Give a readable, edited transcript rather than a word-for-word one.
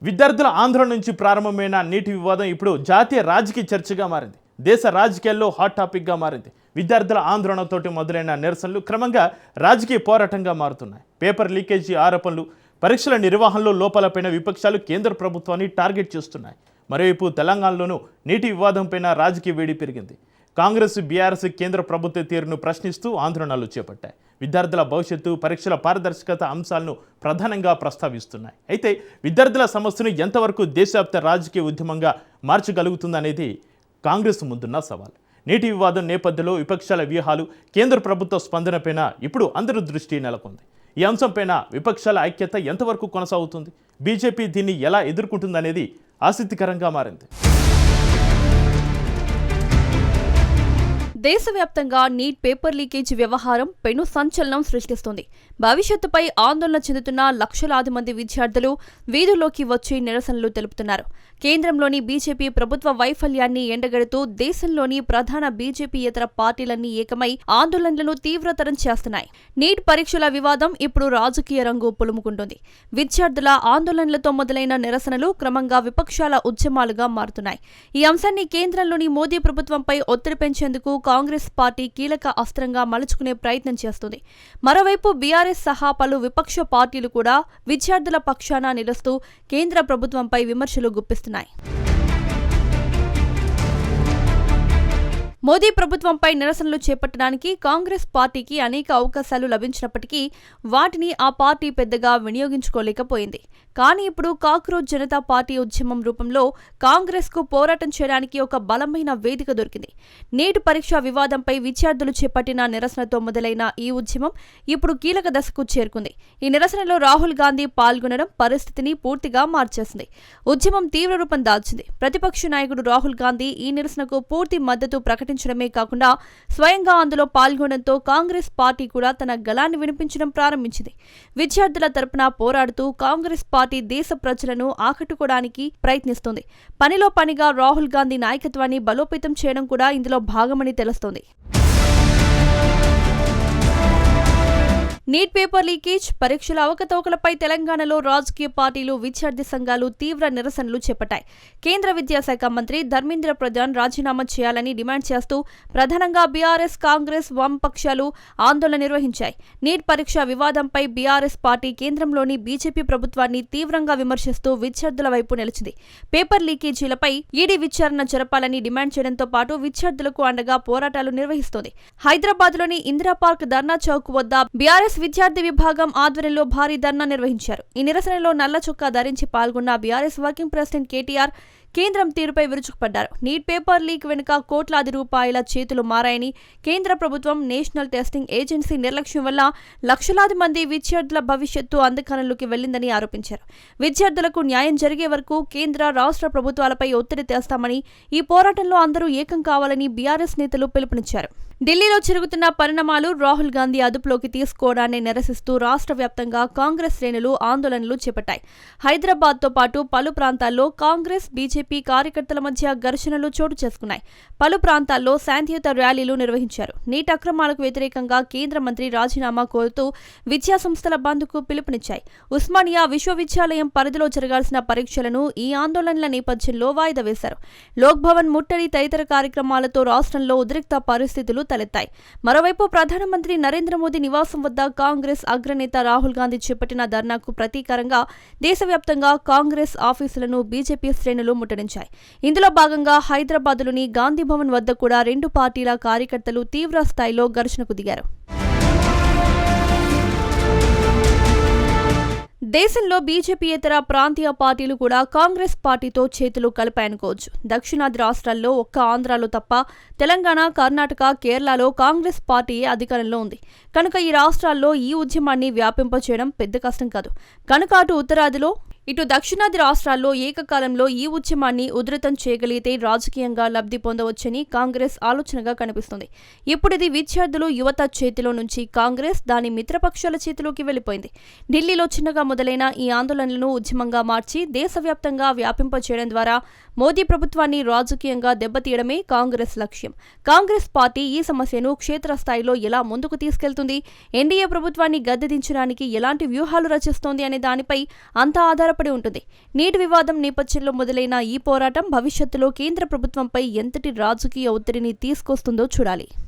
విద్యార్థుల ఆందోళన నుంచి ప్రారంభమైన నీటి వివాదం ఇప్పుడు జాతీయ రాజకీయ చర్చగా మారింది. దేశ రాజకీయాల్లో హాట్ టాపిక్గా మారింది. విద్యార్థుల ఆందోళనతోటి మొదలైన నిరసనలు క్రమంగా రాజకీయ పోరాటంగా మారుతున్నాయి. పేపర్ లీకేజీ ఆరోపణలు, పరీక్షల నిర్వహణలో లోపాలపైన విపక్షాలు కేంద్ర ప్రభుత్వాన్ని టార్గెట్ చేస్తున్నాయి. మరోవైపు తెలంగాణలోనూ నీటి వివాదంపైన రాజకీయ వేడి పెరిగింది. కాంగ్రెస్, బీఆర్ఎస్ కేంద్ర ప్రభుత్వ తీరును ప్రశ్నిస్తూ ఆందోళనలు చేపట్టాయి. విద్యార్థుల భవిష్యత్తు, పరీక్షల పారదర్శకత అంశాలను ప్రధానంగా ప్రస్తావిస్తున్నాయి. అయితే విద్యార్థుల సమస్యను ఎంతవరకు దేశవ్యాప్త రాజకీయ ఉద్యమంగా మార్చగలుగుతుందనేది కాంగ్రెస్ ముందున్న సవాల్. నీటి వివాదం నేపథ్యంలో విపక్షాల వ్యూహాలు, కేంద్ర ప్రభుత్వ స్పందనపైన ఇప్పుడు అందరి దృష్టి నెలకొంది. ఈ అంశంపైన విపక్షాల ఐక్యత ఎంతవరకు కొనసాగుతుంది, బీజేపీ దీన్ని ఎలా ఎదుర్కొంటుందనేది ఆసక్తికరంగా మారింది. దేశవ్యాప్తంగా నీట్ పేపర్ లీకేజ్ వ్యవహారం పెను సంచలనం సృష్టిస్తోంది. భవిష్యత్తుపై ఆందోళన చెందుతున్న లక్షలాది మంది విద్యార్థులు వీధుల్లోకి వచ్చి నిరసనలు తెలుపుతున్నారు. కేంద్రంలోని బీజేపీ ప్రభుత్వ వైఫల్యాన్ని ఎండగడుతూ దేశంలోని ప్రధాన బీజేపీయేతర పార్టీలన్నీ ఏకమై ఆందోళనలను తీవ్రతరం చేస్తున్నాయి. నీట్ పరీక్షల వివాదం ఇప్పుడు రాజకీయ రంగు పులుముకుంటుంది. విద్యార్థుల ఆందోళనలతో మొదలైన నిరసనలు క్రమంగా విపక్షాల ఉద్యమాలుగా మారుతున్నాయి. ఈ అంశాన్ని కేంద్రంలోని మోదీ ప్రభుత్వంపై ఒత్తిడి పెంచేందుకు కాంగ్రెస్ పార్టీ కీలక అస్త్రంగా మలుచుకునే ప్రయత్నం చేస్తుంది. మరోవైపు బీఆర్ఎస్ సహా పలు విపక్ష పార్టీలు కూడా విద్యార్థుల పక్షాన నిలుస్తూ కేంద్ర ప్రభుత్వంపై విమర్శలు గుప్పిస్తున్నాయి. మోదీ ప్రభుత్వంపై నిరసనలు చేపట్టడానికి కాంగ్రెస్ పార్టీకి అనేక అవకాశాలు లభించినప్పటికీ వాటిని ఆ పార్టీ పెద్దగా వినియోగించుకోలేకపోయింది. కానీ ఇప్పుడు కాక్రోచ్ జనతా పార్టీ ఉద్యమం రూపంలో కాంగ్రెస్కు పోరాటం చేయడానికి ఒక బలమైన వేదిక దొరికింది. నీట్ పరీక్ష వివాదంపై విద్యార్థులు చేపట్టిన నిరసనతో మొదలైన ఈ ఉద్యమం ఇప్పుడు కీలక దశకు చేరుకుంది. ఈ నిరసనలో రాహుల్ గాంధీ పాల్గొనడం పరిస్థితిని పూర్తిగా మార్చేసింది. ఉద్యమం తీవ్ర రూపం దాల్చింది. ప్రతిపక్ష నాయకుడు రాహుల్ గాంధీ ఈ నిరసనకు పూర్తి మద్దతు ప్రకటించడమే కాకుండా స్వయంగా అందులో పాల్గొనడంతో కాంగ్రెస్ పార్టీ కూడా తన గళాన్ని వినిపించడం ప్రారంభించింది. విద్యార్థుల తరపున పోరాడుతూ కాంగ్రెస్ పార్టీ దేశ ప్రజలను ఆకట్టుకోవడానికి ప్రయత్నిస్తోంది. పనిలో పనిగా రాహుల్ గాంధీ నాయకత్వాన్ని బలోపేతం చేయడం కూడా ఇందులో భాగమని తెలుస్తోంది. నీట్ పేపర్ లీకేజ్, పరీక్షల అవకతవకలపై తెలంగాణలో రాజకీయ పార్టీలు, విద్యార్థి సంఘాలు తీవ్ర నిరసనలు చేపట్టాయి. కేంద్ర విద్యాశాఖ మంత్రి ధర్మేంద్ర ప్రధాన్ రాజీనామా చేయాలని డిమాండ్ చేస్తూ ప్రధానంగా బీఆర్ఎస్, కాంగ్రెస్, వామపక్షాలు ఆందోళన నిర్వహించాయి. నీట్ పరీక్ష వివాదంపై బీఆర్ఎస్ పార్టీ కేంద్రంలోని బీజేపీ ప్రభుత్వాన్ని తీవ్రంగా విమర్శిస్తూ విద్యార్థుల వైపు నిలిచింది. పేపర్ లీకేజీలపై ఈడీ విచారణ జరపాలని డిమాండ్ చేయడంతో పాటు విద్యార్థులకు అండగా పోరాటాలు నిర్వహిస్తోంది. హైదరాబాద్లోని ఇందిరా పార్క్ ధర్నా చౌక్ వద్ద బీఆర్ఎస్ విద్యార్థి విభాగం ఆధ్వర్యంలో భారీ ధర్నా నిర్వహించారు. ఈ నిరసనలో నల్ల చొక్కా ధరించి పాల్గొన్న బీఆర్ఎస్ వర్కింగ్ ప్రెసిడెంట్ కేటీఆర్ కేంద్రం తీరుపై విరుచుకుపడ్డారు. నీట్ పేపర్ లీక్ వెనుక కోట్లాది రూపాయల చేతులు మారాయని, కేంద్ర ప్రభుత్వం, నేషనల్ టెస్టింగ్ ఏజెన్సీ నిర్లక్ష్యం వల్ల లక్షలాది మంది విద్యార్థుల భవిష్యత్తు అంధకారంలోకి వెళ్లిందని ఆరోపించారు. విద్యార్థులకు న్యాయం జరిగే వరకు కేంద్ర, రాష్ట్ర ప్రభుత్వాలపై ఒత్తిడి తెస్తామని, ఈ పోరాటంలో అందరూ ఏకం కావాలని బీఆర్ఎస్ నేతలు పిలుపునిచ్చారు. ఢిల్లీలో జరుగుతున్న పరిణామాలు రాహుల్ గాంధీ అదుపులోకి తీసుకోవడాన్ని నిరసిస్తూ రాష్ట్ర వ్యాప్తంగా కాంగ్రెస్ శ్రేణులు ఆందోళనలు చేపట్టాయి. హైదరాబాద్తో పాటు పలు ప్రాంతాల్లో కాంగ్రెస్, బీజేపీ కార్యకర్తల మధ్య ఘర్షణలు చోటు చేసుకున్నాయి. పలు ప్రాంతాల్లో శాంతియుత ర్యాలీలు నిర్వహించారు. నీట్ అక్రమాలకు వ్యతిరేకంగా కేంద్ర మంత్రి రాజీనామా కోరుతూ విద్యా సంస్థల బంద్కు పిలుపునిచ్చాయి. ఉస్మానియా విశ్వవిద్యాలయం పరిధిలో జరగాల్సిన పరీక్షలను ఈ ఆందోళనల నేపథ్యంలో వాయిదా వేశారు. లోక్ భవన్ ముట్టడి తదితర కార్యక్రమాలతో రాష్ట్రంలో ఉద్రిక్త పరిస్థితులు తలెత్తాయి. మరోవైపు ప్రధానమంత్రి నరేంద్ర మోదీ నివాసం వద్ద కాంగ్రెస్ అగ్రనేత రాహుల్ గాంధీ చేపట్టిన ధర్నాకు ప్రతీకారంగా దేశవ్యాప్తంగా కాంగ్రెస్ ఆఫీసులను బీజేపీ శ్రేణులు ముట్టడించాయి. ఇందులో భాగంగా హైదరాబాద్లోని గాంధీ భవన్ వద్ద కూడా రెండు పార్టీల కార్యకర్తలు తీవ్ర స్థాయిలో ఘర్షణకు దిగారు. దేశంలో బీజేపీయేతర ప్రాంతీయ పార్టీలు కూడా కాంగ్రెస్ పార్టీతో చేతులు కలిపాయనుకోవచ్చు. దక్షిణాది రాష్ట్రాల్లో ఒక్క ఆంధ్రాలో తప్ప తెలంగాణ, కర్ణాటక, కేరళలో కాంగ్రెస్ పార్టీయే అధికారంలో ఉంది. కనుక ఈ రాష్ట్రాల్లో ఈ ఉద్యమాన్ని వ్యాపింపచేయడం పెద్ద కష్టం కాదు. కనుక అటు ఉత్తరాదిలో, ఇటు దక్షిణాది రాష్ట్రాల్లో ఏకకాలంలో ఈ ఉద్యమాన్ని ఉధృతం చేయగలిగితే రాజకీయంగా లబ్ధి పొందవచ్చని కాంగ్రెస్ ఆలోచనగా కనిపిస్తుంది. ఇప్పుడిది విద్యార్థులు, యువత చేతిలో నుంచి కాంగ్రెస్ దాని మిత్రపక్షాల చేతిలోకి వెళ్లిపోయింది. ఢిల్లీలో చిన్నగా మొదలైన ఈ ఆందోళనలను ఉద్యమంగా మార్చి దేశవ్యాప్తంగా వ్యాపింపచేయడం ద్వారా మోదీ ప్రభుత్వాన్ని రాజకీయంగా దెబ్బతీయడమే కాంగ్రెస్ లక్ష్యం. కాంగ్రెస్ పార్టీ ఈ సమస్యను క్షేత్రస్థాయిలో ఎలా ముందుకు తీసుకెళ్తుంది, ఎన్డీఏ ప్రభుత్వాన్ని గద్దెదించడానికి ఎలాంటి వ్యూహాలు రచిస్తోంది అనే దానిపై అంతా ఆధారపడి ఆధారపడి ఉంటుంది. నీటి వివాదం నేపథ్యంలో మొదలైన ఈ పోరాటం భవిష్యత్తులో కేంద్ర ప్రభుత్వంపై ఎంతటి రాజకీయ ఒత్తిడిని తీసుకొస్తుందో చూడాలి.